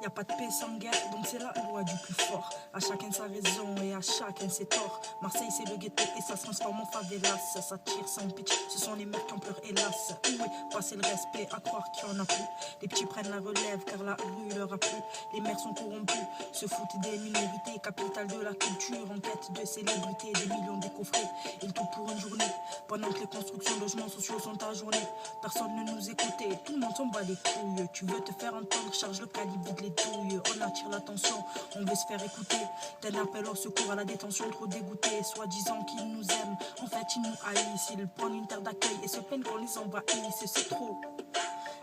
Y a pas de paix sans guerre, donc c'est la loi du plus fort. À chacun sa raison et à chacun ses torts. Marseille c'est le ghetto et ça se transforme en favelas. Ça tire sans pitch, ce sont les mères qui en pleurent hélas. Où est passé le respect, à croire qu'il y en a plus. Les petits prennent la relève car la rue leur a plu. Les mères sont corrompues, se foutent des minorités. Capitale de la culture, en quête de célébrité. Des millions décoffrés, ils tout pour une journée. Pendant que les constructions de logements sociaux sont ajournées. Personne ne nous écoutait, tout le monde s'en bat les couilles. Tu veux te faire entendre, charge le calibre, vide les douilles. On attire l'attention, on veut se faire écouter. D'un appel au secours à la détention, trop dégoûté. Soi-disant qu'ils nous aiment, en fait ils nous haïssent. Ils prennent une terre d'accueil et se plaignent qu'on les envahisse. C'est trop.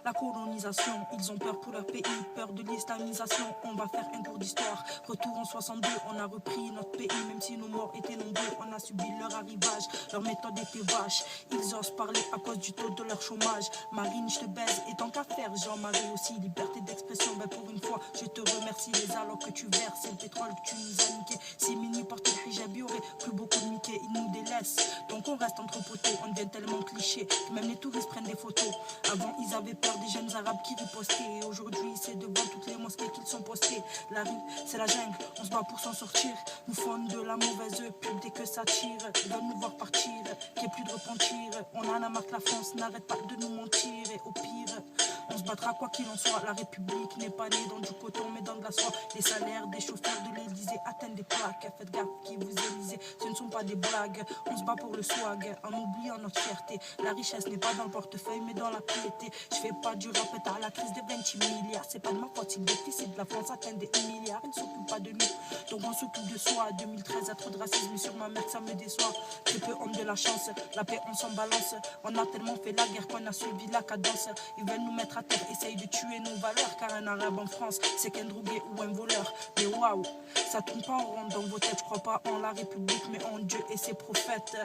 La colonisation, ils ont peur pour leur pays, peur de l'islamisation. On va faire un cours d'histoire. Retour en 62, on a repris notre pays. Même si nos morts étaient nombreux, on a subi leur arrivage. Leur méthode était vache. Ils osent parler à cause du taux de leur chômage. Marine, je te baise, et tant qu'à faire, Jean-Marie aussi. Liberté d'expression, ben pour une fois, je te remercie. Les allocs que tu verses, c'est le pétrole que tu nous as niqué. Si Mini porte le hijab, y aurait plus beaucoup de Mickey, ils nous délaissent. Donc on reste entre poteaux, on devient tellement cliché que même les touristes prennent des photos. Avant, ils avaient peur des jeunes arabes qui ripostaient. Et aujourd'hui c'est devant toutes les mosquées qu'ils sont postés. La rue c'est la jungle, on se bat pour s'en sortir. Nous font de la mauvaise pub dès que ça tire. Ils veulent nous voir partir, qu'il n'y ait plus de repentir. On en a marre que la France n'arrête pas de nous mentir. Et au pire on se battra quoi qu'il en soit. La République n'est pas née dans du coton mais dans de la soie. Les salaires des chauffeurs de l'Elysée atteignent des plaques. Faites gaffe qui vous élisez, ce ne sont pas des blagues. On se bat pour le swag en oubliant notre fierté. La richesse n'est pas dans le portefeuille mais dans la piété. Je fais pas du rap à la crise des 28 milliards. C'est pas de ma faute si le déficit de la France atteint des milliards. Ils ne s'occupent pas de nous, donc on s'occupe de soi. 2013 à trop de racisme sur ma mère, ça me déçoit. Très peu homme de la chance, la paix on s'en balance. On a tellement fait la guerre qu'on a suivi la cadence. Ils veulent nous mettre à terre, essayent de tuer nos valeurs. Car un arabe en France, c'est qu'un drogué ou un voleur. Mais waouh, ça tourne pas en rond dans vos têtes. Je crois pas en la République mais en Dieu et ses prophètes.